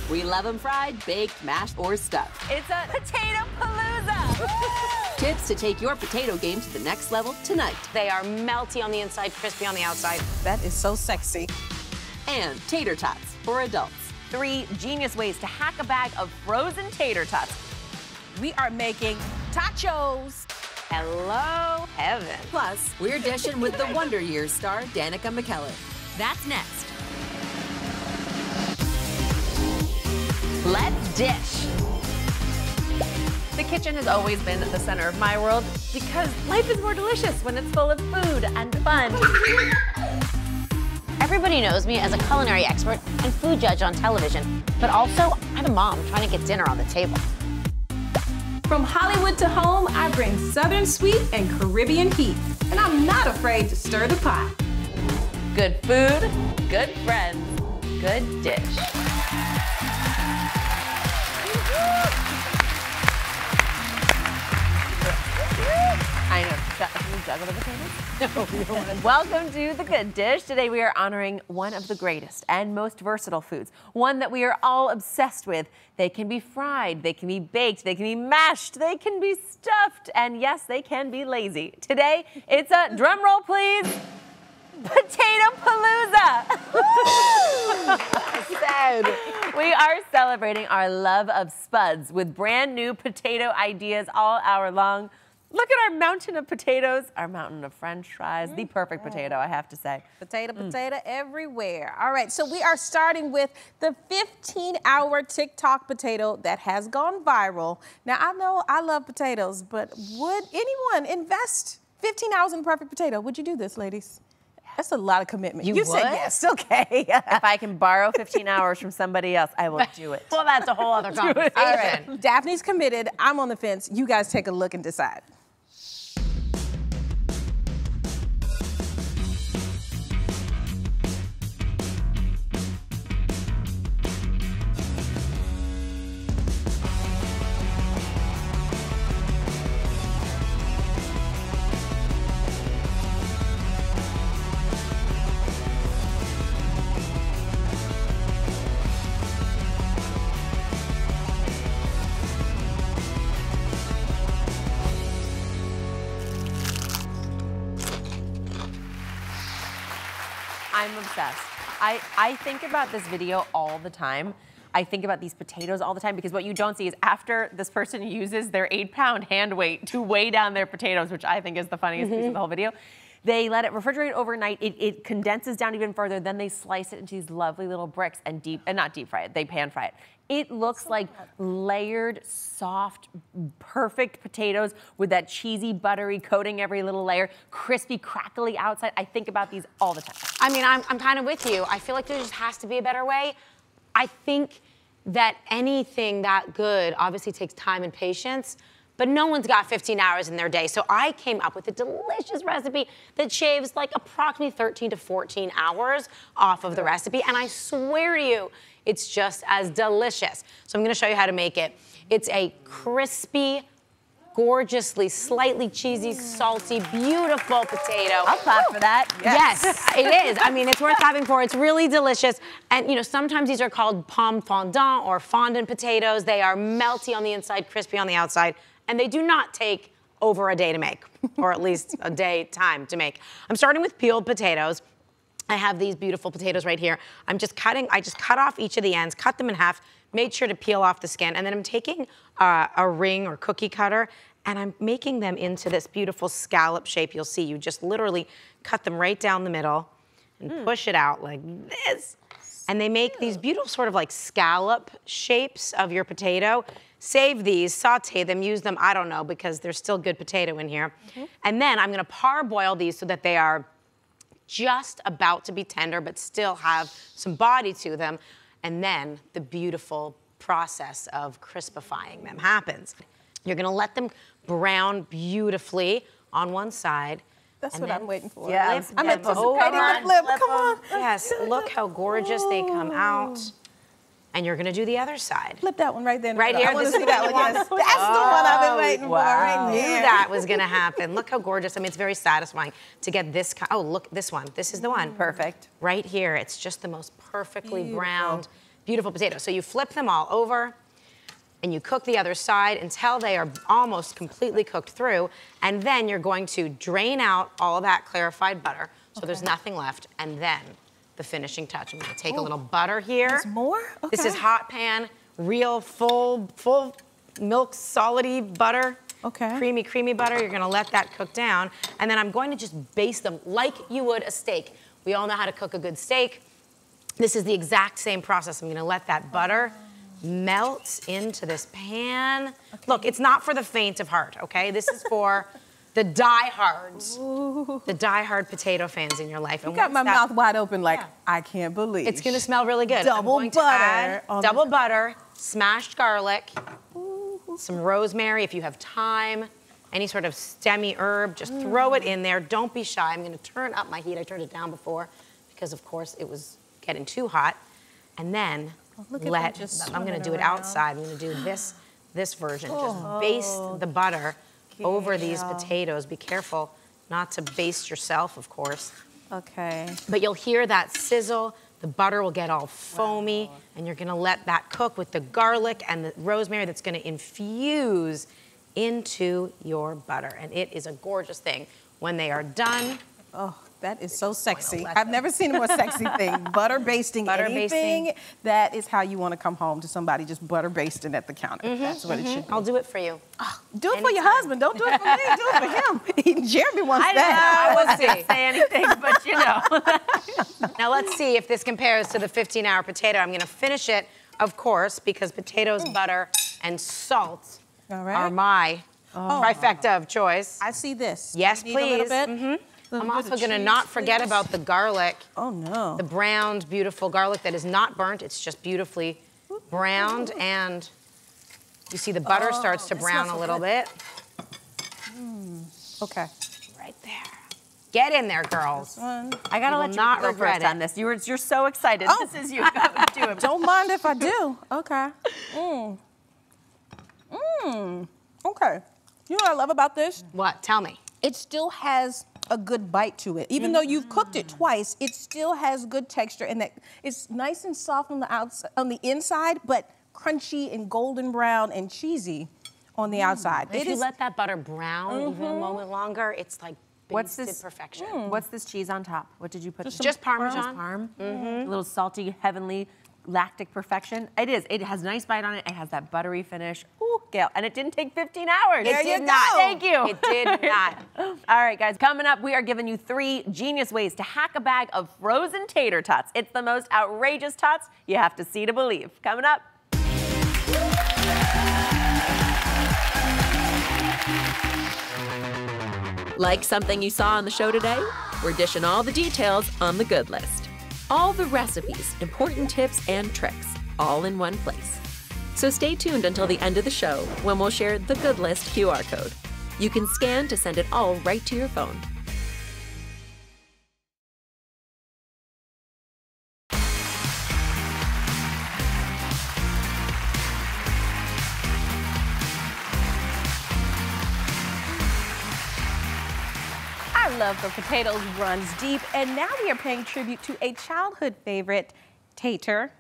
We love them fried, baked, mashed, or stuffed. It's a potato palooza! Tips to take your potato game to the next level tonight. They are melty on the inside, crispy on the outside. That is so sexy. And Tater Tots for adults. 3 genius ways to hack a bag of frozen tater tots. We are making Totchos. Hello, heaven. Plus, we're dishing with the Wonder Years star, Danica McKellar. That's next. Let's dish. The kitchen has always been the center of my world because life is more delicious when it's full of food and fun. Everybody knows me as a culinary expert and food judge on television, but also I'm a mom trying to get dinner on the table. From Hollywood to home, I bring Southern sweet and Caribbean heat, and I'm not afraid to stir the pot. Good food, good friends, good dish. I know. Can we juggle the potatoes? No. Welcome to The Good Dish. Today we are honoring one of the greatest and most versatile foods, one that we are all obsessed with. They can be fried, they can be baked, they can be mashed, they can be stuffed, and yes, they can be lazy. Today, it's a, drum roll please, Potato Palooza! We are celebrating our love of spuds with brand new potato ideas all hour long. Look at our mountain of potatoes, our mountain of French fries, the perfect potato, I have to say. Potato everywhere. All right, so we are starting with the 15-hour TikTok potato that has gone viral. Now, I know I love potatoes, but would anyone invest 15 hours in a perfect potato? Would you do this, ladies? That's a lot of commitment. You said yes, okay. If I can borrow 15 hours from somebody else, I will do it. Well, that's a whole other conversation. All right, Daphne's committed. I'm on the fence. You guys take a look and decide. I'm obsessed. I think about this video all the time. I think about these potatoes all the time because what you don't see is after this person uses their 8-pound hand weight to weigh down their potatoes, which I think is the funniest piece of the whole video, they let it refrigerate overnight. It condenses down even further. Then they slice it into these lovely little bricks and not deep fry it, they pan fry it. It looks like layered, soft, perfect potatoes with that cheesy, buttery coating every little layer, crispy, crackly outside. I think about these all the time. I mean, I'm kind of with you. I feel like there just has to be a better way. I think that anything that good obviously takes time and patience, but no one's got 15 hours in their day. So I came up with a delicious recipe that shaves like approximately 13 to 14 hours off of the recipe. And I swear to you, it's just as delicious. So I'm gonna show you how to make it. It's a crispy, gorgeously, slightly cheesy, salty, beautiful potato. I'll clap for that. Yes, it is. I mean, it's worth clapping for. It's really delicious. And you know, sometimes these are called pomme fondant or fondant potatoes. They are melty on the inside, crispy on the outside, and they do not take over a day to make, or at least a day time to make. I'm starting with peeled potatoes. I have these beautiful potatoes right here. I just cut off each of the ends, cut them in half, made sure to peel off the skin, and then I'm taking a ring or cookie cutter, and I'm making them into this beautiful scallop shape. You'll see, you just literally cut them right down the middle and push it out like this. And they make these beautiful sort of like scallop shapes of your potato. Save these, saute them, use them, I don't know, because there's still good potato in here. And then I'm gonna parboil these so that they are just about to be tender, but still have some body to them. And then the beautiful process of crispifying them happens. You're gonna let them brown beautifully on one side. That's what I'm waiting for. Yeah, I'm anticipating the flip. Come on. Yes, look how gorgeous they come out. And you're gonna do the other side. Flip that one right there. Right here. I want to see that one. Yes. That's the one I've been waiting for. I knew that was gonna happen. Look how gorgeous. I mean, it's very satisfying to get this oh, look, this one. This is the one. Perfect. Right here. It's just the most perfectly browned, beautiful potatoes. So you flip them all over, and you cook the other side until they are almost completely cooked through, and then you're going to drain out all that clarified butter, so there's nothing left, and then the finishing touch. I'm gonna take a little butter here. There's more? Okay. This is hot pan, real full milk solidy butter. Okay. Creamy butter. You're gonna let that cook down, and then I'm going to just baste them like you would a steak. We all know how to cook a good steak. This is the exact same process. I'm gonna let that butter melt into this pan. Okay. Look, it's not for the faint of heart, okay? This is for the diehards, the diehard potato fans in your life. You got my mouth wide open like, I can't believe. It's gonna smell really good. Double butter. Double butter, smashed garlic, some rosemary if you have time, any sort of stemmy herb, just throw it in there. Don't be shy. I'm gonna turn up my heat. I turned it down before because of course it was getting too hot. And then I'm gonna do it outside. I'm gonna do this version. Just baste the butter over these potatoes. Be careful not to baste yourself, of course. Okay. But you'll hear that sizzle. The butter will get all foamy, and you're gonna let that cook with the garlic and the rosemary that's gonna infuse into your butter. And it is a gorgeous thing. When they are done, oh, that is so sexy. I've never seen a more sexy thing. Butter basting anything. That is how you want to come home to somebody just butter basting at the counter. That's what it should be. I'll do it for you. Oh, do it for your husband. Don't do it for me. Do it for him. Jeremy wants that. I wasn't say anything, but you know. Now let's see if this compares to the 15-hour potato. I'm going to finish it, of course, because potatoes, butter, and salt are my trifecta of choice. I see this. Yes, you need please. a little bit? I'm also going to not forget about the garlic. Oh, no. The browned, beautiful garlic that is not burnt. It's just beautifully browned. And you see the butter starts to brown a little bit. Okay. Right there. Get in there, girls. I gotta let you not go regret first it. on this. You're so excited. Oh. This is you. Go do it. Don't mind if I do. Okay. Okay. You know what I love about this? What? Tell me. It still has a good bite to it. Even though you've cooked it twice, it still has good texture, and that it's nice and soft on the outside, on the inside, but crunchy and golden brown and cheesy on the outside. If you let that butter brown even a moment longer, it's like basted perfection. What's this cheese on top? What did you put? Just Parmesan. Just Parm. A little salty, heavenly, lactic perfection. It is. It has a nice bite on it. It has that buttery finish. Ooh, Gail. And it didn't take 15 hours. It did not. Thank you. It did not. All right, guys. Coming up, we are giving you 3 genius ways to hack a bag of frozen tater tots. It's the most outrageous tots you have to see to believe. Coming up. Like something you saw on the show today? We're dishing all the details on the good list. All the recipes, important tips, and tricks, all in one place. So stay tuned until the end of the show when we'll share the good list QR code. You can scan to send it all right to your phone. I love the potatoes runs deep, and now we are paying tribute to a childhood favorite, Tater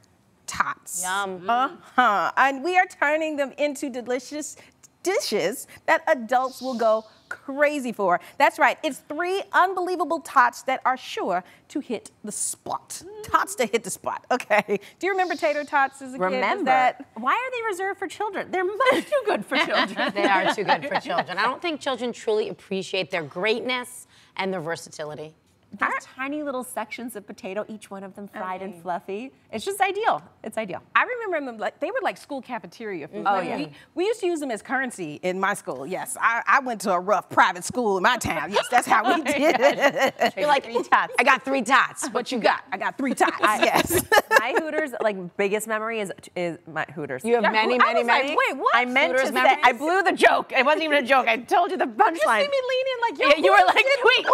Tots. Yum. And we are turning them into delicious dishes that adults will go crazy for. That's right, it's 3 unbelievable tots that are sure to hit the spot. Tots to hit the spot, okay. Do you remember Tater Tots as a kid? Remember. Why are they reserved for children? They're much too good for children. They are too good for children. I don't think children truly appreciate their greatness and their versatility. Those tiny little sections of potato, each one of them fried and fluffy. It's just ideal. It's ideal. I remember them like they were like school cafeteria food. Oh, Like, yeah. we used to use them as currency in my school. Yes, I went to a rough private school in my town. Yes, that's how we did it. You're like 3 tots. I got 3 tots. What you got? I got 3 tots. Yes. My Hooters, like biggest memory is my Hooters. You have many. Like, wait, what? I meant Hooters to memories? say, I blew the joke. It wasn't even a joke. I told you the punchline. You see me leaning like, yo, Yeah, you were Hooters like, did wait,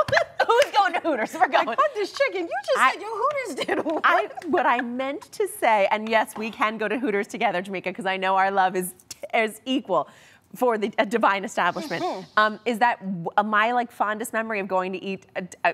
who's going to Hooters? We're going. Like, fuck this chicken. You just said your Hooters did what? What I meant to say, and yes, we can go to Hooters together, Jamaica, because I know our love is equal for the divine establishment. Is that my like fondest memory of going to eat?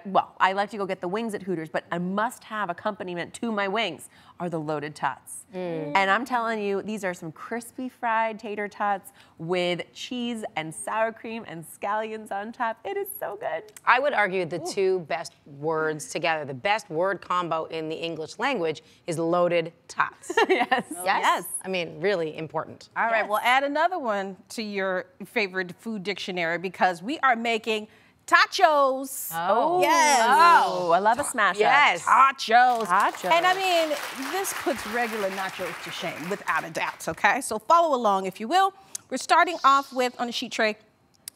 Well, I like to go get the wings at Hooters, but I must have accompaniment to my wings. are the loaded tots. And I'm telling you, these are some crispy fried tater tots with cheese and sour cream and scallions on top. It is so good. I would argue the two best words together, the best word combo in the English language is loaded tots. Yes. Yes. I mean, really important. All right, well, add another one to your favorite food dictionary because we are making Totchos. Oh. Yes. Oh, I love a smash up. Yes. Totchos. Totchos. And I mean, this puts regular nachos to shame, without a doubt, okay? So follow along, if you will. We're starting off with, on a sheet tray,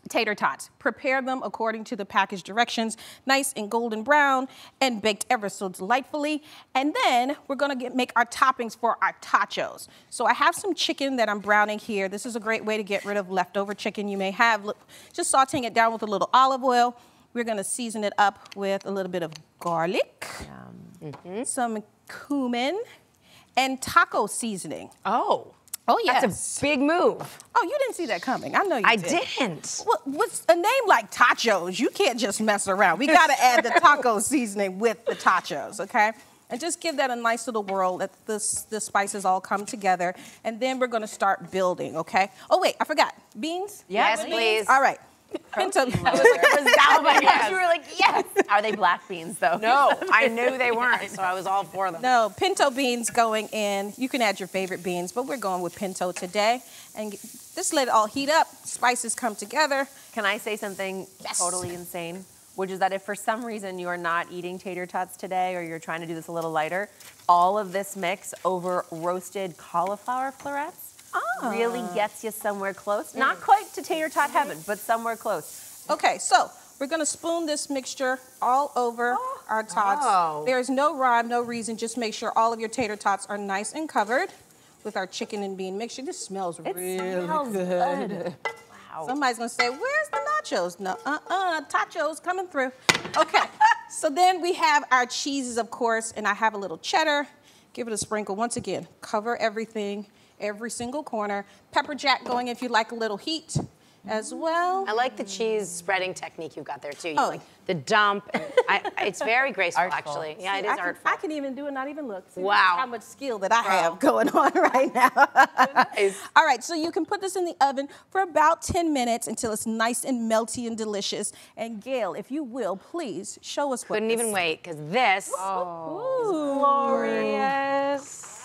tater tots. Prepare them according to the package directions, nice and golden brown and baked ever so delightfully. And then we're gonna make our toppings for our totchos. So I have some chicken that I'm browning here. This is a great way to get rid of leftover chicken you may have. Just sauteing it down with a little olive oil. We're gonna season it up with a little bit of garlic, some cumin, and taco seasoning. Oh, yes. that's a big move. Oh, you didn't see that coming. I know you I did. didn't. What's a name like Totchos? You can't just mess around. We got to add the taco seasoning with the Totchos, okay? And just give that a nice little whirl. Let the spices all come together. And then we're going to start building, okay? Oh, wait, I forgot. Beans? Yes, please. All right. Pinto. Oh my gosh, you were like, yes. Are they black beans, though? No, I knew they weren't, so I was all for them. No, pinto beans going in. You can add your favorite beans, but we're going with pinto today. And just let it all heat up. Spices come together. Can I say something totally insane? Which is that if for some reason you are not eating tater tots today or you're trying to do this a little lighter, all of this mix over roasted cauliflower florets really gets you somewhere close. Not quite to tater tot heaven, but somewhere close. Okay, so we're gonna spoon this mixture all over our tots. Oh. There's no rhyme, no reason. Just make sure all of your tater tots are nice and covered with our chicken and bean mixture. This smells really good. Wow. Somebody's gonna say, where's the nachos? No, tachos coming through. Okay, so then we have our cheeses, of course, and I have a little cheddar. Give it a sprinkle. Once again, cover everything, every single corner. Pepper jack going if you like a little heat as well. I like the cheese spreading technique you've got there too. You Oh. like the dump. And it's very graceful, Artful. actually. Yeah, it is I can, artful. I can even do it, not even look. See, Wow. that's how much skill that I have going on right now. Nice. All right, so you can put this in the oven for about 10 minutes until it's nice and melty and delicious. And Gail, if you will, please show us what Couldn't this even wait, because this is glorious.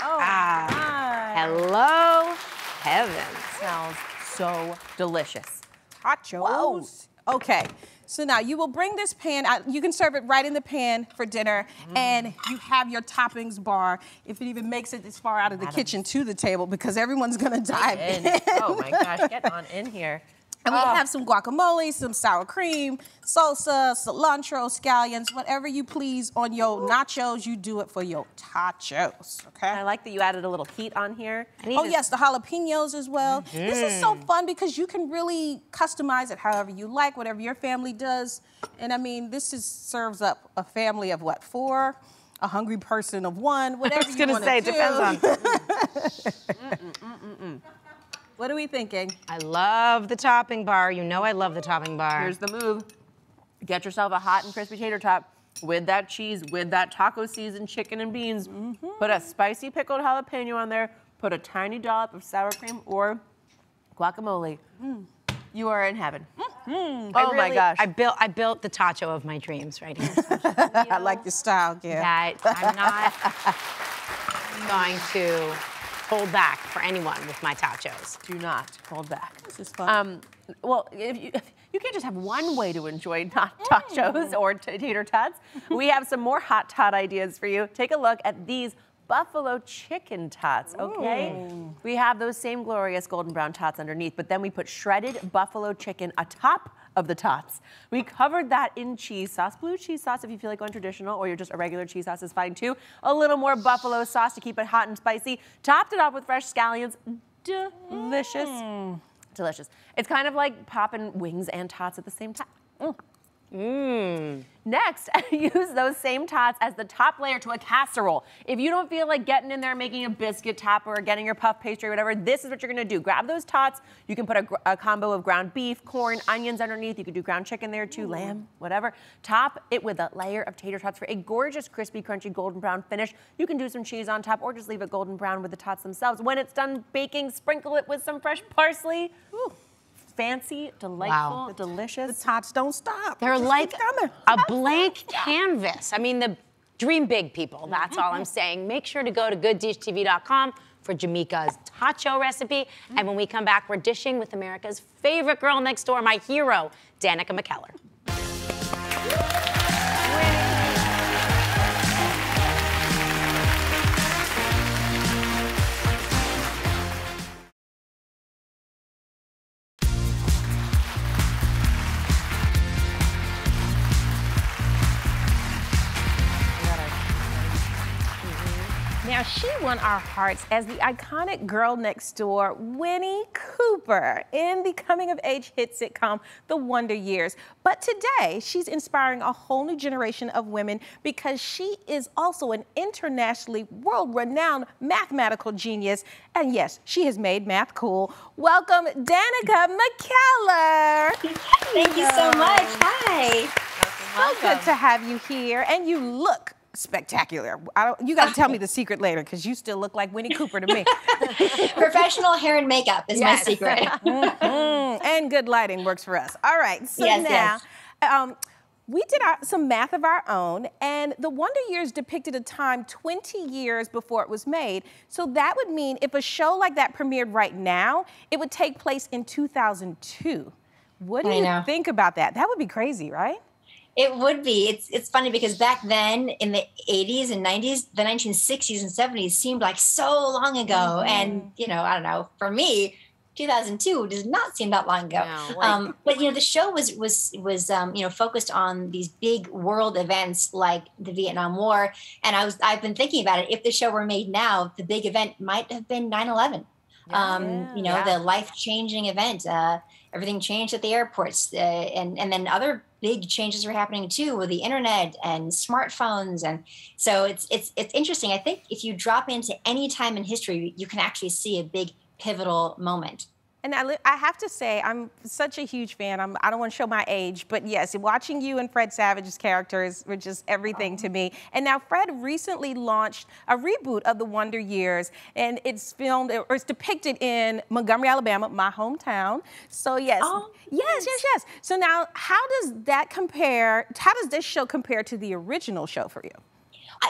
Oh, my. Hello, heaven. Smells so delicious. Tachos. Okay, so now you will bring this pan out. You can serve it right in the pan for dinner, and you have your toppings bar, if it even makes it this far out of the kitchen to the table, because everyone's gonna dive in. Oh my gosh, get on in here. And we have some guacamole, some sour cream, salsa, cilantro, scallions, whatever you please on your nachos, you do it for your tachos, okay? I like that you added a little heat on here. Oh yes, the jalapenos as well. This is so fun because you can really customize it however you like, whatever your family does. And I mean, this serves up a family of what, 4? A hungry person of 1, whatever you want to do. I was gonna say, it depends on. What are we thinking? I love the topping bar. You know I love the topping bar. Here's the move. Get yourself a hot and crispy tater tot with that cheese, with that taco seasoned chicken and beans. Put a spicy pickled jalapeno on there. Put a tiny dollop of sour cream or guacamole. You are in heaven. Oh my gosh. I built the tacho of my dreams right here. I like your style, Gail. That I'm not going to hold back for anyone with my tachos. Do not hold back. This is fun. Well, if you can't just have one way to enjoy tachos or tater tots. We have some more hot tot ideas for you. Take a look at these buffalo chicken tots, okay? We have those same glorious golden brown tots underneath, but then we put shredded buffalo chicken atop of the tots. We covered that in cheese sauce, blue cheese sauce if you feel like going traditional, or you're just a regular cheese sauce is fine too. A little more buffalo sauce to keep it hot and spicy. Topped it off with fresh scallions. Delicious. Delicious. It's kind of like popping wings and tots at the same time. Next, use those same tots as the top layer to a casserole. If you don't feel like getting in there making a biscuit top or getting your puff pastry or whatever, this is what you're gonna do. Grab those tots. You can put a combo of ground beef, corn, onions underneath. You could do ground chicken there too, lamb, whatever. Top it with a layer of tater tots for a gorgeous, crispy, crunchy, golden brown finish. You can do some cheese on top or just leave it golden brown with the tots themselves. When it's done baking, sprinkle it with some fresh parsley. Ooh. Fancy, delightful, delicious. The tots don't stop. They're like a blank canvas. I mean, dream big, people. That's all I'm saying. Make sure to go to gooddishtv.com for Jamaica's Totcho recipe. And when we come back, we're dishing with America's favorite girl next door, my hero, Danica McKellar. Now, she won our hearts as the iconic girl next door, Winnie Cooper, in the coming-of-age hit sitcom, The Wonder Years. But today, she's inspiring a whole new generation of women because she is also an internationally world-renowned mathematical genius. And yes, she has made math cool. Welcome, Danica McKellar. Thank you so much. Hi. So good to have you here. And you look spectacular. You got to tell me the secret later because you still look like Winnie Cooper to me. Professional hair and makeup is my secret. And good lighting works for us. All right. So we did some math of our own, and The Wonder Years depicted a time 20 years before it was made. So that would mean if a show like that premiered right now, it would take place in 2002. What do you think about that? That would be crazy, right? It would be. It's funny because back then in the 80s and 90s, the 1960s and 70s seemed like so long ago. And, you know, I don't know, for me, 2002 does not seem that long ago. No, but, you know, the show was you know, focused on these big world events like the Vietnam War. And I've been thinking about it. If the show were made now, the big event might have been 9/11. You know, the life-changing event. Everything changed at the airports. And then other big changes were happening too with the internet and smartphones. And so it's interesting. I think if you drop into any time in history, you can actually see a big pivotal moment. And I have to say, I'm such a huge fan. I don't want to show my age, but yes, watching you and Fred Savage's characters were just everything to me. And now Fred recently launched a reboot of The Wonder Years, and it's filmed, or it's depicted in Montgomery, Alabama, my hometown. So yes, yes. So now, how does that compare? How does this show compare to the original show for you?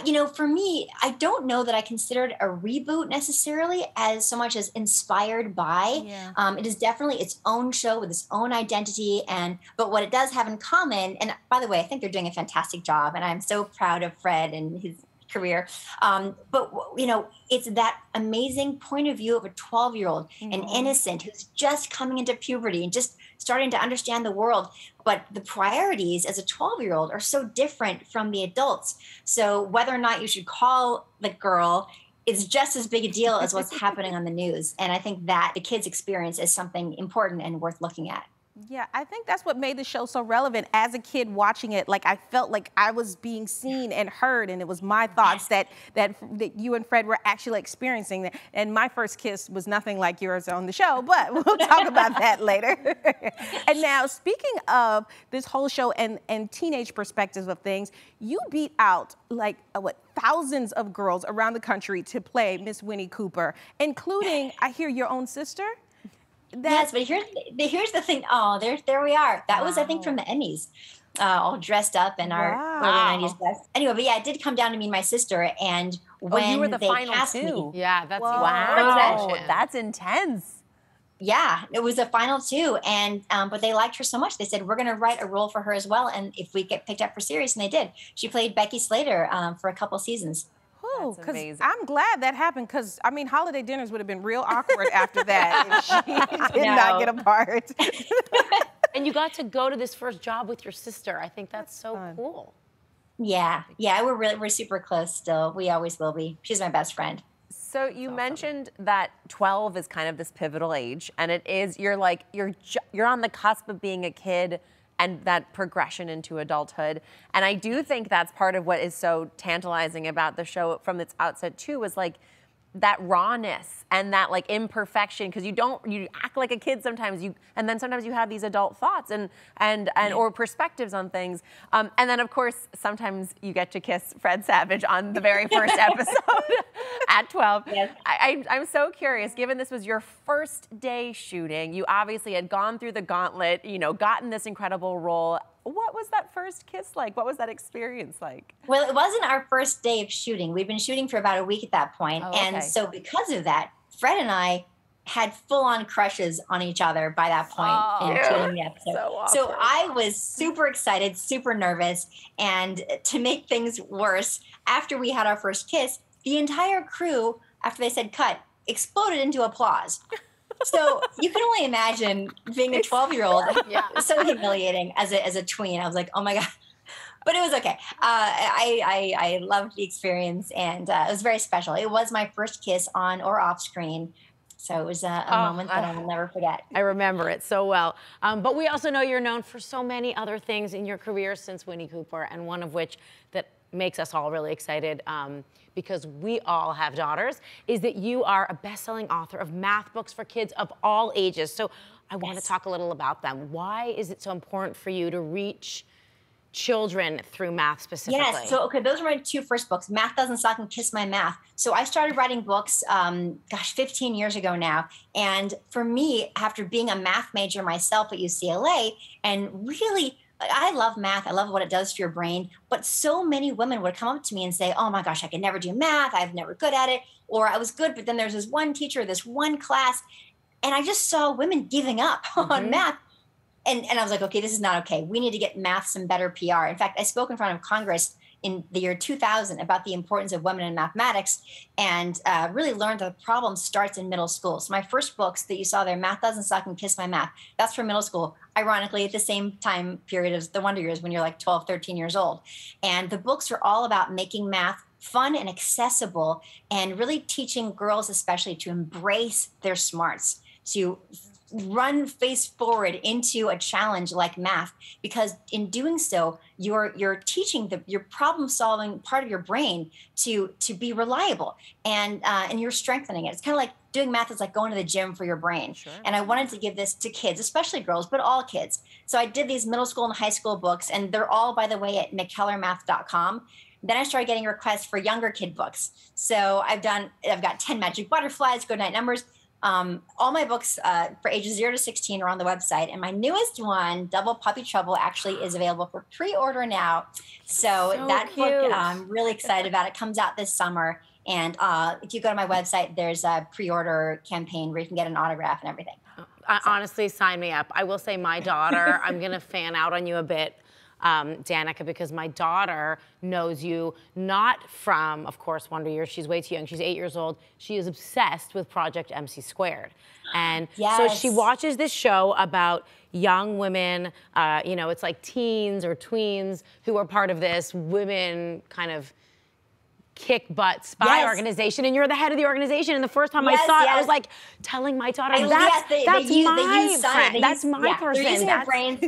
You know, for me, I don't know that I consider it a reboot necessarily as so much as inspired by. It is definitely its own show with its own identity. But what it does have in common, and by the way, I think they're doing a fantastic job, and I'm so proud of Fred and his career. But, you know, it's that amazing point of view of a 12-year-old, an innocent who's just coming into puberty and just starting to understand the world. But the priorities as a 12-year-old are so different from the adults. So whether or not you should call the girl is just as big a deal as what's happening on the news. And I think that the kids' experience is something important and worth looking at. Yeah, I think that's what made the show so relevant. As a kid watching it, like I felt like I was being seen and heard, and it was my thoughts that you and Fred were actually experiencing. And my first kiss was nothing like yours on the show, but we'll talk about that later. And now, speaking of this whole show and teenage perspectives of things, you beat out like thousands of girls around the country to play Miss Winnie Cooper, including, I hear, your own sister. Yes, but here's the thing. Oh, there we are. That was, I think, from the Emmys, all dressed up in our early 90s dress. Anyway, but yeah, it did come down to me and my sister, and when you were the they final cast two. me, Yeah, that's wow. That's intense. Yeah, it was a final two, and but they liked her so much. They said, we're going to write a role for her as well, and if we get picked up for series, and they did. She played Becky Slater for a couple seasons. Because I'm glad that happened, because, I mean, holiday dinners would have been real awkward after that if she did not get a part. And you got to go to this first job with your sister. I think that's so cool. Yeah, we're super close still. We always will be. She's my best friend. So you mentioned that 12 is kind of this pivotal age, and it is, you're on the cusp of being a kid and that progression into adulthood. And I do think that's part of what is so tantalizing about the show from its outset too, was like that rawness and that like imperfection, because you act like a kid sometimes, and then sometimes you have these adult thoughts and or perspectives on things. And then of course, sometimes you get to kiss Fred Savage on the very first episode at 12. Yes. I'm so curious, given this was your first day shooting, you obviously had gone through the gauntlet, you know, gotten this incredible role. What was that first kiss like? What was that experience like? Well, it wasn't our first day of shooting. We'd been shooting for about a week at that point. Oh, okay. And so because of that, Fred and I had full-on crushes on each other by that point in shooting the episode. So I was super excited, super nervous. And to make things worse, after we had our first kiss, the entire crew, after they said cut, exploded into applause. So you can only imagine being a 12-year-old. So humiliating as a tween. I was like, oh my God. But it was okay. I loved the experience, and it was very special. It was my first kiss on or off screen. So it was a moment that I will never forget. I remember it so well. But we also know you're known for so many other things in your career since Winnie Cooper, and one of which that makes us all really excited, because we all have daughters, is that you are a best-selling author of math books for kids of all ages. So I want to talk a little about them. Why is it so important for you to reach children through math specifically? Yes, so okay, those were my two first books, Math Doesn't Suck and Kiss My Math. So I started writing books, 15 years ago now. And for me, after being a math major myself at UCLA, and really, I love math. I love what it does for your brain. But so many women would come up to me and say, oh my gosh, I could never do math. I'm never good at it. Or I was good, but then there's this one teacher, this one class. And I just saw women giving up on math. And I was like, okay, this is not okay. We need to get math some better PR. In fact, I spoke in front of Congress in the year 2000 about the importance of women in mathematics, and really learned that the problem starts in middle school. So my first books that you saw there, Math Doesn't Suck and Kiss My Math, that's for middle school, ironically at the same time period as the Wonder Years when you're like 12, 13 years old. And the books are all about making math fun and accessible, and really teaching girls especially to embrace their smarts, to run face forward into a challenge like math, because in doing so, you're teaching your problem solving part of your brain to be reliable, and you're strengthening it. It's kind of like doing math is like going to the gym for your brain. Sure. And I wanted to give this to kids, especially girls, but all kids. So I did these middle school and high school books, and they're all, by the way, at McKellarmath.com. Then I started getting requests for younger kid books. So I've got 10 Magic Butterflies, Good Night Numbers. All my books for ages 0 to 16 are on the website. And my newest one, Double Puppy Trouble, actually is available for pre-order now. So that cute. book, I'm really excited about. It comes out this summer. And if you go to my website, there's a pre-order campaign where you can get an autograph and everything. Honestly, sign me up. I will say my daughter, I'm going to fan out on you a bit, Danica, because my daughter knows you not from, of course, Wonder Years. She's way too young. She's 8 years old. She is obsessed with Project MC Squared. And so she watches this show about young women, it's like teens or tweens who are part of this women kind of kick butt spy organization, and you're the head of the organization. And the first time I saw it, I was like telling my daughter, that's my person. They're using their brains,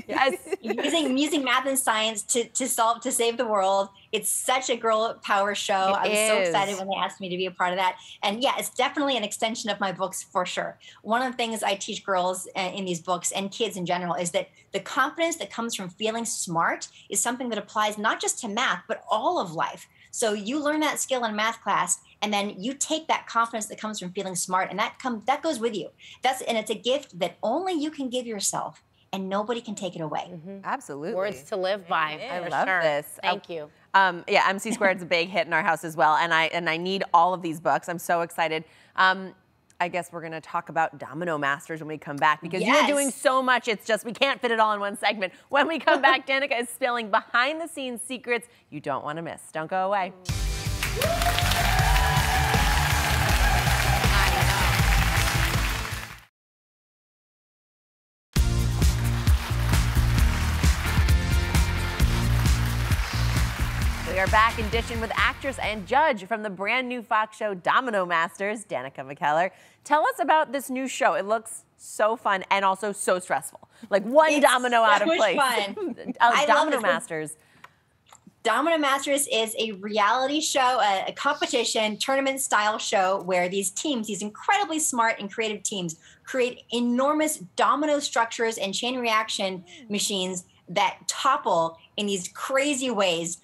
using math and science to save the world. It's such a girl power show. I was so excited when they asked me to be a part of that. And yeah, it's definitely an extension of my books for sure. One of the things I teach girls in these books, and kids in general, is that the confidence that comes from feeling smart is something that applies not just to math, but all of life. So you learn that skill in math class, and then you take that confidence that comes from feeling smart, and that goes with you. And it's a gift that only you can give yourself, and nobody can take it away. Absolutely. Words to live by. I love this. Thank you. MC Squared's a big hit in our house as well, and I need all of these books. I'm so excited. I guess we're going to talk about Domino Masters when we come back, because you're doing so much, it's just we can't fit it all in one segment. When we come back, Danica is spilling behind-the-scenes secrets you don't want to miss. Don't go away. We are back in dishing with actress and judge from the brand new Fox show Domino Masters, Danica McKellar. Tell us about this new show. It looks so fun and also so stressful. Like one domino out of place. Fun. Domino Masters. Domino Masters is a reality show, a competition, tournament-style show where these teams, these incredibly smart and creative teams, create enormous domino structures and chain reaction machines that topple in these crazy ways.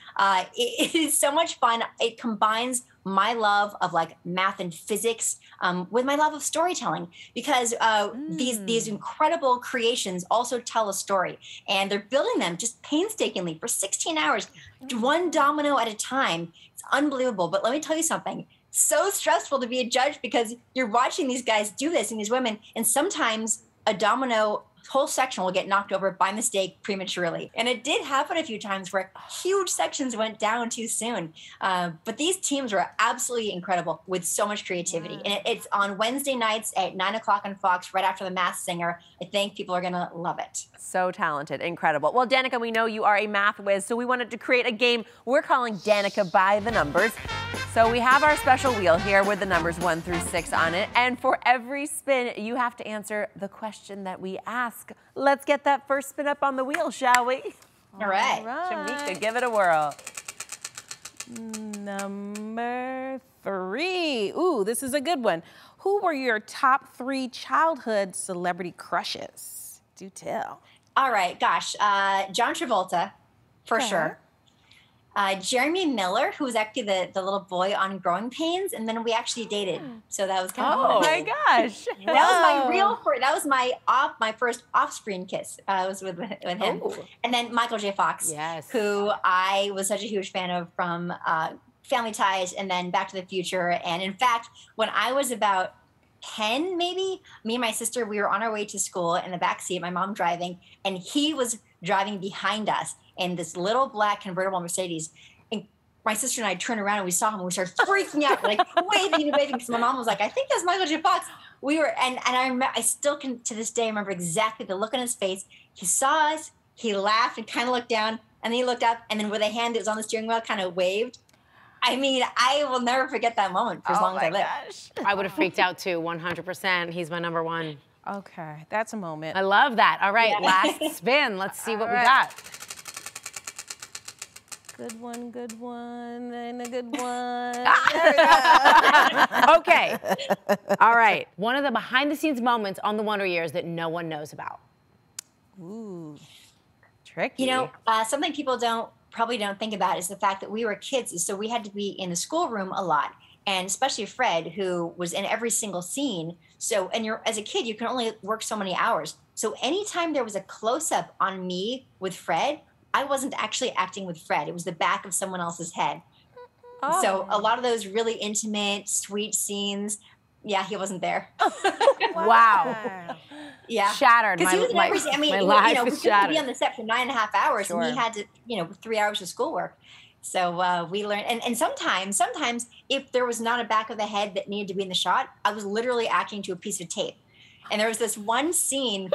It is so much fun. It combines my love of like math and physics with my love of storytelling, because these incredible creations also tell a story, and they're building them just painstakingly for 16 hours, one domino at a time. It's unbelievable. But let me tell you something. So stressful to be a judge, because you're watching these guys do this and these women, and sometimes a domino whole section will get knocked over by mistake prematurely. And it did happen a few times where huge sections went down too soon. But these teams were absolutely incredible with so much creativity. And it's on Wednesday nights at 9 o'clock on Fox, right after The Masked Singer. I think people are gonna love it. So talented, incredible. Well, Danica, we know you are a math whiz, so we wanted to create a game we're calling Danica by the Numbers. So we have our special wheel here with the numbers 1 through 6 on it. And for every spin, you have to answer the question that we ask. Let's get that first spin up on the wheel, shall we? All right. Shamika, give it a whirl. Number 3. Ooh, this is a good one. Who were your top 3 childhood celebrity crushes? Do tell. All right, gosh. John Travolta, for sure. Jeremy Miller, who was actually the little boy on Growing Pains, and then we actually dated. So that was kind of Oh my gosh. That was my first off-screen kiss. Was with him. Oh. And then Michael J. Fox, who I was such a huge fan of from Family Ties and then Back to the Future. And in fact, when I was about 10, maybe, me and my sister, we were on our way to school in the backseat, my mom driving, and he was driving behind us in this little black convertible Mercedes. And my sister and I turned around and we saw him and we started freaking out, like waving and waving, because my mom was like, I think that's Michael J. Fox. We were, and I still can, to this day, remember exactly the look on his face. He saw us, he laughed and kind of looked down, and then he looked up, and then with a hand that was on the steering wheel, kind of waved. I mean, I will never forget that moment for as long as I live. Gosh. I would have freaked out too, 100%. He's my number 1. Okay, that's a moment. I love that. All right, last spin. Let's see what we got. Good one, and a good one. Okay. All right. One of the behind-the-scenes moments on the Wonder Years that no one knows about. Ooh, tricky. You know, something people probably don't think about is the fact that we were kids, so we had to be in the schoolroom a lot, and especially Fred, who was in every single scene. So, and as a kid, you can only work so many hours. So anytime there was a close-up on me with Fred, I wasn't actually acting with Fred. It was the back of someone else's head. Oh. So a lot of those really intimate, sweet scenes, yeah, he wasn't there. Wow. Yeah. Shattered. My life is we shattered. could be on the set for 9.5 hours, and we had to, 3 hours of schoolwork. So we learned, and sometimes if there was not a back of the head that needed to be in the shot, I was literally acting to a piece of tape. And there was this one scene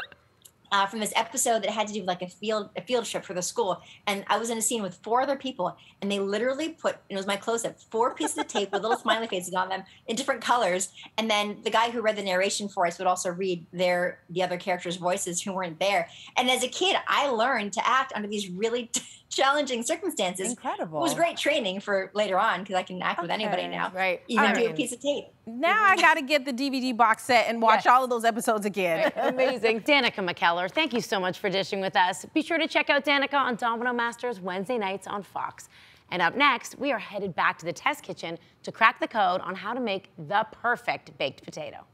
from this episode that had to do with like a field trip for the school. And I was in a scene with 4 other people, and they literally put, it was my close-up, 4 pieces of tape with little smiley faces on them in different colors. And then the guy who read the narration for us would also read the other characters' voices who weren't there. And as a kid, I learned to act under these really challenging circumstances. Incredible. It was great training for later on, because I can act with anybody now. Right. Even do a piece of tape. Now I got to get the DVD box set and watch all of those episodes again. Amazing. Danica McKellar, thank you so much for dishing with us. Be sure to check out Danica on Domino Masters Wednesday nights on Fox. And up next, we are headed back to the test kitchen to crack the code on how to make the perfect baked potato.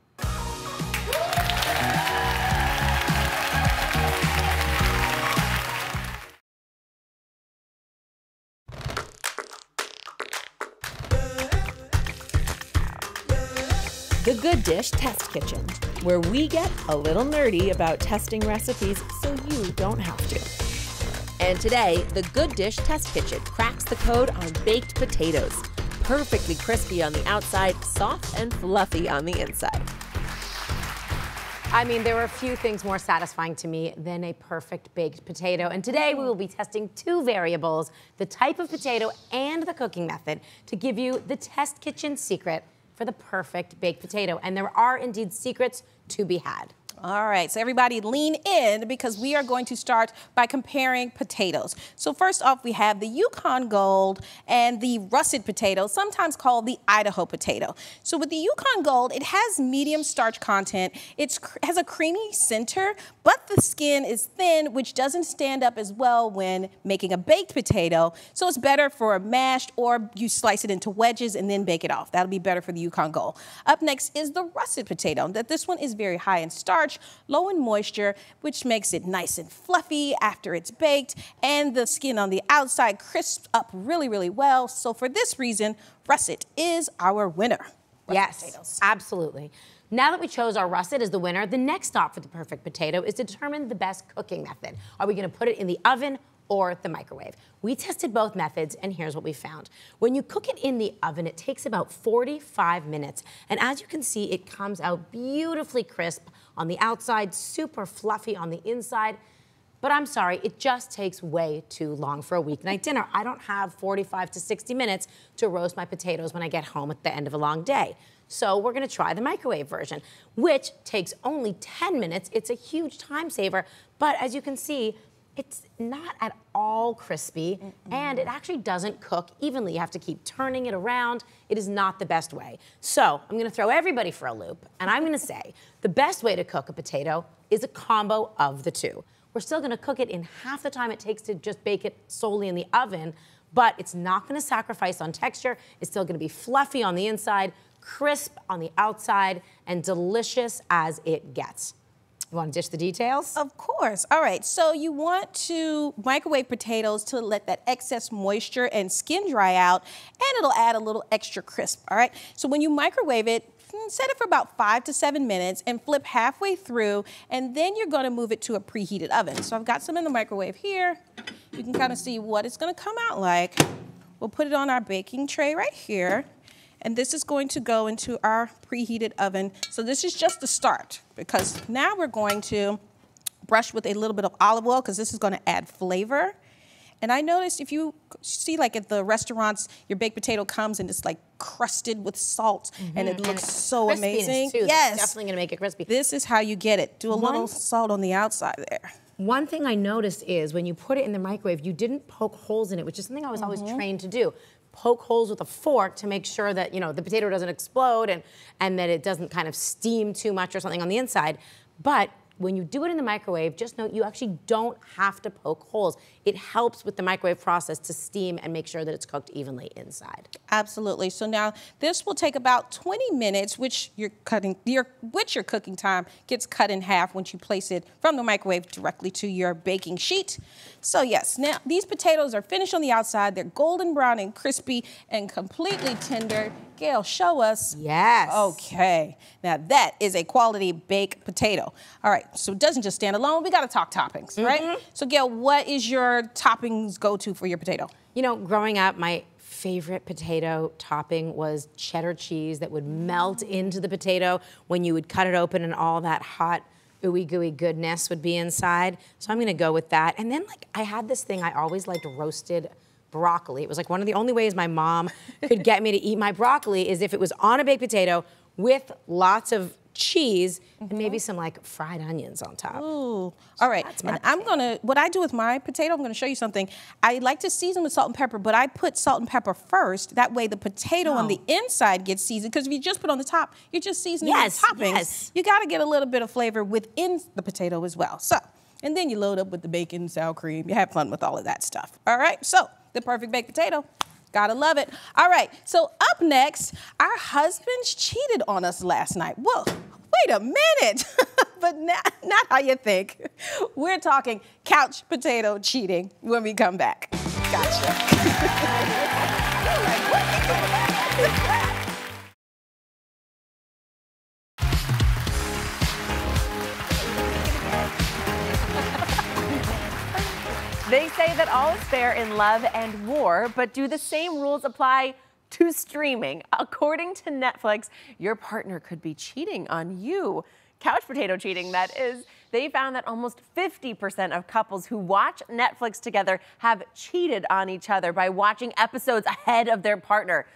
The Good Dish Test Kitchen, where we get a little nerdy about testing recipes so you don't have to. And today, the Good Dish Test Kitchen cracks the code on baked potatoes. Perfectly crispy on the outside, soft and fluffy on the inside. I mean, there are a few things more satisfying to me than a perfect baked potato. And today we will be testing two variables, the type of potato and the cooking method, to give you the test kitchen secret for the perfect baked potato. And there are indeed secrets to be had. All right, so everybody lean in because we are going to start by comparing potatoes. So first off, we have the Yukon Gold and the russet potato, sometimes called the Idaho potato. So with the Yukon Gold, it has medium starch content. It has a creamy center, but the skin is thin, which doesn't stand up as well when making a baked potato. So it's better for a mashed, or you slice it into wedges and then bake it off. That'll be better for the Yukon Gold. Up next is the russet potato. This one is very high in starch, low in moisture, which makes it nice and fluffy after it's baked, and the skin on the outside crisps up really, really well. So for this reason, russet is our winner. Yes, Potatoes. absolutely. Now that we chose our russet as the winner, the next stop for the perfect potato is to determine the best cooking method. Are we going to put it in the oven or the microwave? We tested both methods, and here's what we found. When you cook it in the oven, it takes about 45 minutes. And as you can see, it comes out beautifully crisp on the outside, super fluffy on the inside. But I'm sorry, it just takes way too long for a weeknight dinner. I don't have 45 to 60 minutes to roast my potatoes when I get home at the end of a long day. So we're gonna try the microwave version, which takes only 10 minutes. It's a huge time saver, but as you can see, it's not at all crispy, and it actually doesn't cook evenly. You have to keep turning it around. It is not the best way. So I'm gonna throw everybody for a loop, and I'm gonna say the best way to cook a potato is a combo of the two. We're still gonna cook it in half the time it takes to just bake it solely in the oven, but it's not gonna sacrifice on texture. It's still gonna be fluffy on the inside, crisp on the outside, and delicious as it gets. You want to dish the details? Of course. All right, so you want to microwave potatoes to let that excess moisture and skin dry out, and it'll add a little extra crisp, all right? So when you microwave it, set it for about 5 to 7 minutes and flip halfway through, and then you're gonna move it to a preheated oven. So I've got some in the microwave here. You can kind of see what it's gonna come out like. We'll put it on our baking tray right here. And this is going to go into our preheated oven. So this is just the start, because now we're going to brush with a little bit of olive oil, because this is going to add flavor. And I noticed, if you see, like at the restaurants, your baked potato comes and it's like crusted with salt, and it looks so amazing. Too. Yes, That's definitely gonna make it crispy. this is how you get it. Do a little salt on the outside there. One thing I noticed is when you put it in the microwave, you didn't poke holes in it, which is something I was always trained to do. Poke holes with a fork to make sure that, you know, the potato doesn't explode and that it doesn't kind of steam too much or something on the inside. But when you do it in the microwave, just note you actually don't have to poke holes. It helps with the microwave process to steam and make sure that it's cooked evenly inside. Absolutely. So now this will take about 20 minutes, which your cooking time gets cut in half once you place it from the microwave directly to your baking sheet. So yes, now these potatoes are finished on the outside. They're golden brown and crispy and completely tender. Gail, show us. Yes. Okay. Now that is a quality baked potato. All right, so it doesn't just stand alone. We got to talk toppings, right? So Gail, what is your toppings go-to for your potato? You know, growing up, my favorite potato topping was cheddar cheese that would melt into the potato when you would cut it open, and all that hot ooey gooey goodness would be inside. So I'm gonna go with that. And then, like, I had this thing, I always liked roasted broccoli. It was like one of the only ways my mom could get me to eat my broccoli is if it was on a baked potato with lots of cheese and maybe some like fried onions on top. Ooh, all right. And what I do with my potato, I'm gonna show you something. I like to season with salt and pepper, but I put salt and pepper first. That way the potato on the inside gets seasoned, because if you just put on the top, you're just seasoning the toppings. Yes. You gotta get a little bit of flavor within the potato as well. So, and then you load up with the bacon, sour cream. You have fun with all of that stuff. All right, so the perfect baked potato. Gotta love it. All right, so up next, our husbands cheated on us last night. Whoa, wait a minute. But not how you think. We're talking couch potato cheating when we come back. Gotcha. They say that all is fair in love and war, but do the same rules apply to streaming? According to Netflix, your partner could be cheating on you. couch potato cheating, that is, they found that almost 50% of couples who watch Netflix together have cheated on each other by watching episodes ahead of their partner.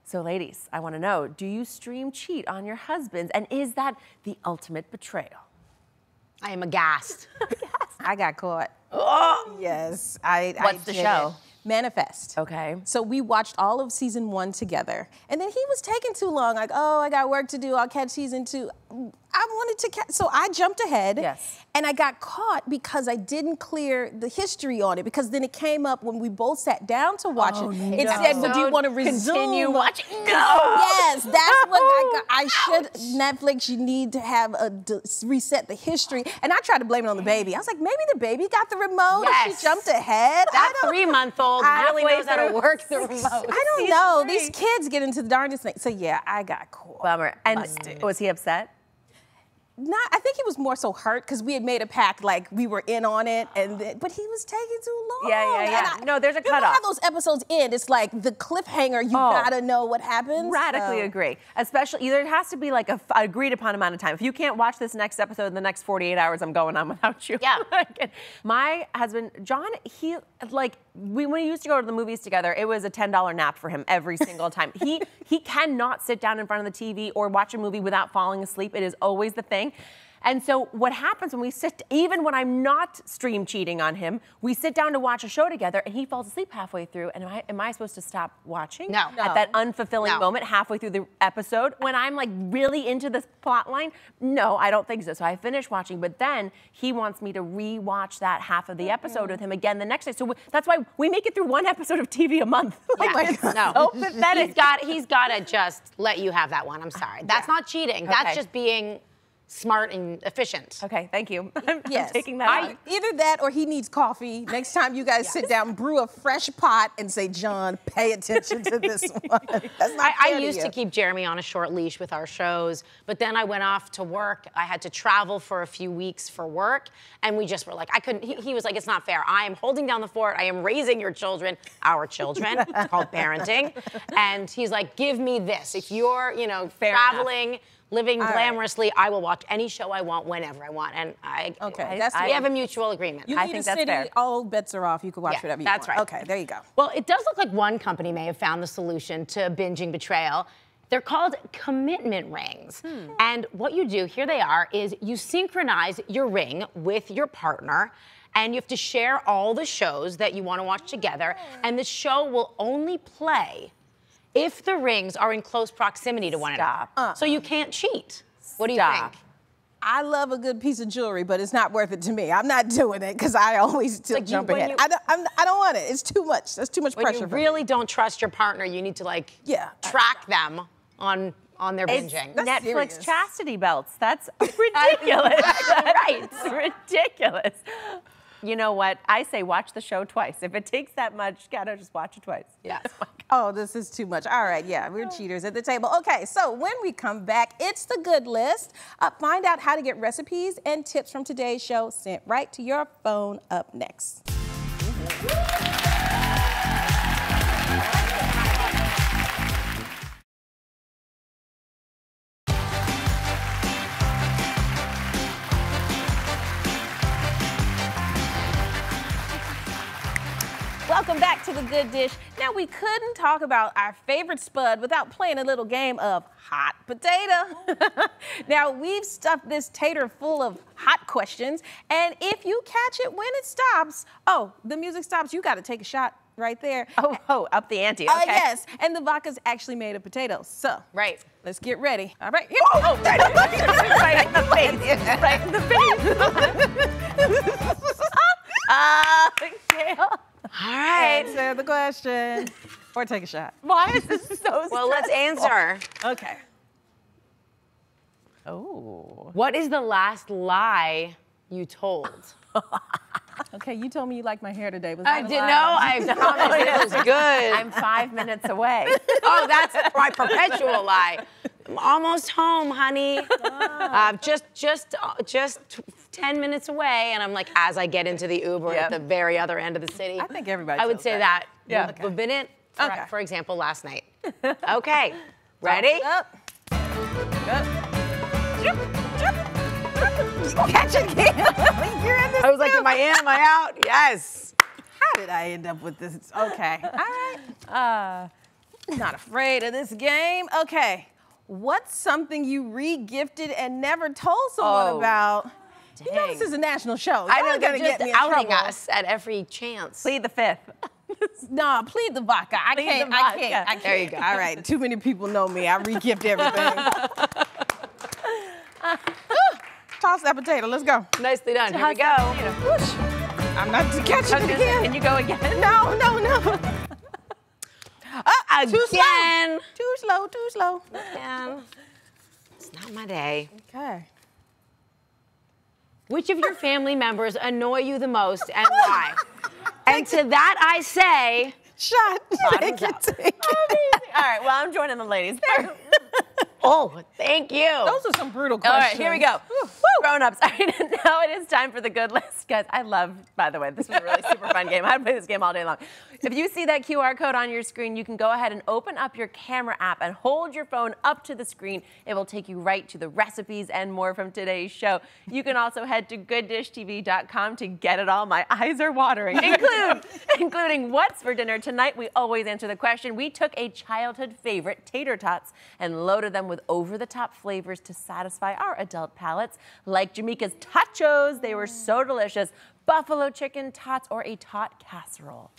So ladies, I want to know, do you stream cheat on your husbands? And is that the ultimate betrayal? I am aghast. I got caught. Oh. Yes, What's the show? Manifest. Okay. So we watched all of season 1 together. And then he was taking too long. Like, oh, I got work to do. I'll catch season 2. I wanted to catch, so I jumped ahead. Yes. And I got caught because I didn't clear the history on it, because then it came up when we both sat down to watch it. It said, well, do you want to resume? Continue watching? No. Yes, that's what I got. I should, Netflix, you need to have reset the history. And I tried to blame it on the baby. I was like, maybe the baby got the remote. Yes. She jumped ahead. That 3-month-old really knows how to work the remote. I don't know. These kids get into the darndest thing. So yeah, I got caught. Bummer. And Busted. was he upset? I think he was more so hurt because we had made a pact, like we were in on it, but he was taking too long. Yeah. No, there's a You know cutoff. how those episodes end? It's like the cliffhanger. You gotta know what happens. Radically agree. Especially, there has to be like a agreed upon amount of time. If you can't watch this next episode in the next 48 hours, I'm going on without you. Yeah. My husband, John, when we used to go to the movies together, it was a $10 nap for him every single time. He cannot sit down in front of the TV or watch a movie without falling asleep. It is always the thing. And so what happens when we sit, even when I'm not stream cheating on him, we sit down to watch a show together and he falls asleep halfway through. And am I supposed to stop watching? No. At that unfulfilling moment halfway through the episode when I'm like really into this plot line? No, I don't think so. So I finish watching, but then he wants me to re-watch that half of the episode with him again the next day. So that's why we make it through one episode of TV a month. Like, No. so pathetic. He's got to just let you have that one. I'm sorry. That's not cheating. That's just being smart and efficient. Okay, thank you. I'm taking that out. Either that or he needs coffee. Next time you guys sit down, brew a fresh pot and say, John, pay attention to this one. That's not I fair used to keep Jeremy on a short leash with our shows, but then I went off to work. I had to travel for a few weeks for work, and we just were like, I couldn't, he was like, it's not fair. I am holding down the fort. I am raising your children, our children. It's called parenting. And he's like, give me this. If you're, traveling, living glamorously, I will watch any show I want whenever I want. And we have a mutual agreement. You leave the city, all bets are off. You can watch whatever you want. That's right. Okay, there you go. Well, it does look like one company may have found the solution to binging betrayal. They're called commitment rings. And what you do, here they are, is you synchronize your ring with your partner, and you have to share all the shows that you want to watch together, and the show will only play if the rings are in close proximity to one another. So you can't cheat. What do you think? I love a good piece of jewelry, but it's not worth it to me. I'm not doing it because I always still jump ahead. I don't want it. It's too much. That's too much pressure. When you really don't trust your partner, you need to track them on their binging. Netflix serious. Chastity belts. That's ridiculous. Right. It's ridiculous. You know what? I say watch the show twice. If it takes that much, gotta just watch it twice. Yeah. Oh, this is too much. All right, yeah, we're cheaters at the table. Okay, so when we come back, it's the good list. Find out how to get recipes and tips from today's show sent right to your phone up next. Welcome back to The Good Dish. Now, we couldn't talk about our favorite spud without playing a little game of hot potato. Now, we've stuffed this tater full of hot questions, and if you catch it when it stops, the music stops, you gotta take a shot right there. Up the ante, okay. Yes, and the vodka's actually made of potatoes, so. Right. Let's get ready. All right. Right in the face. Right in the face. Gail. All right. Answer the question. Or take a shot. Why is this so stressful? Well, let's answer. Okay. Oh. What is the last lie you told? Okay, you told me you liked my hair today. Was I that a didn't lie? know. I promised it was good. I'm 5 minutes away. Oh, that's my perpetual lie. I'm almost home, honey. Just 10 minutes away, and I'm like, as I get into the Uber at the very other end of the city. I think everybody. I would say that. Yeah. We've been in, for example, last night. Okay, Ready? ready? Up. Catch it, Kim. You're in this. I was like, am I in? Am I out? Yes. How did I end up with this? Okay. All right. Not afraid of this game. Okay. What's something you re-gifted and never told someone about? You know this is a national show. I know Y'all they're gonna get just me in outing trouble. us at every chance. Plead the fifth. Nah, plead the vodka. I Plead can't. the I vodka. can't. There you go. All right. Too many people know me. I re-gift everything. Toss that potato. Let's go. Nicely done. Here we go. Whoosh. I'm not catching it again. Can you go again? No. Too slow. Again. Too slow. Again. It's not my day. Okay. Which of your family members annoy you the most and why? And to that I say, Shot. Bottoms up. Take it. All right, well, I'm joining the ladies. oh, thank you. Those are some brutal All questions. right, here we go. Grown-ups. All right, now it is time for the good list. Guys, I love, by the way, this was a really super fun game. I'd play this game all day long. If you see that QR code on your screen, you can go ahead and open up your camera app and hold your phone up to the screen. It will take you right to the recipes and more from today's show. You can also head to gooddishtv.com to get it all. My eyes are watering, including what's for dinner tonight. We always answer the question. We took a childhood favorite, Tater Tots, and loaded them with over-the-top flavors to satisfy our adult palates, like Jamaica's Totchos. They were so delicious. Buffalo chicken tots or a tot casserole.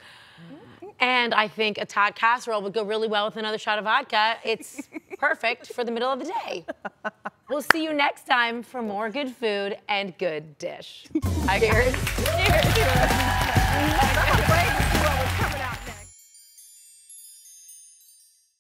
And I think a tot casserole would go really well with another shot of vodka. It's perfect for the middle of the day. We'll see you next time for more good food and good dish. Cheers. Cheers.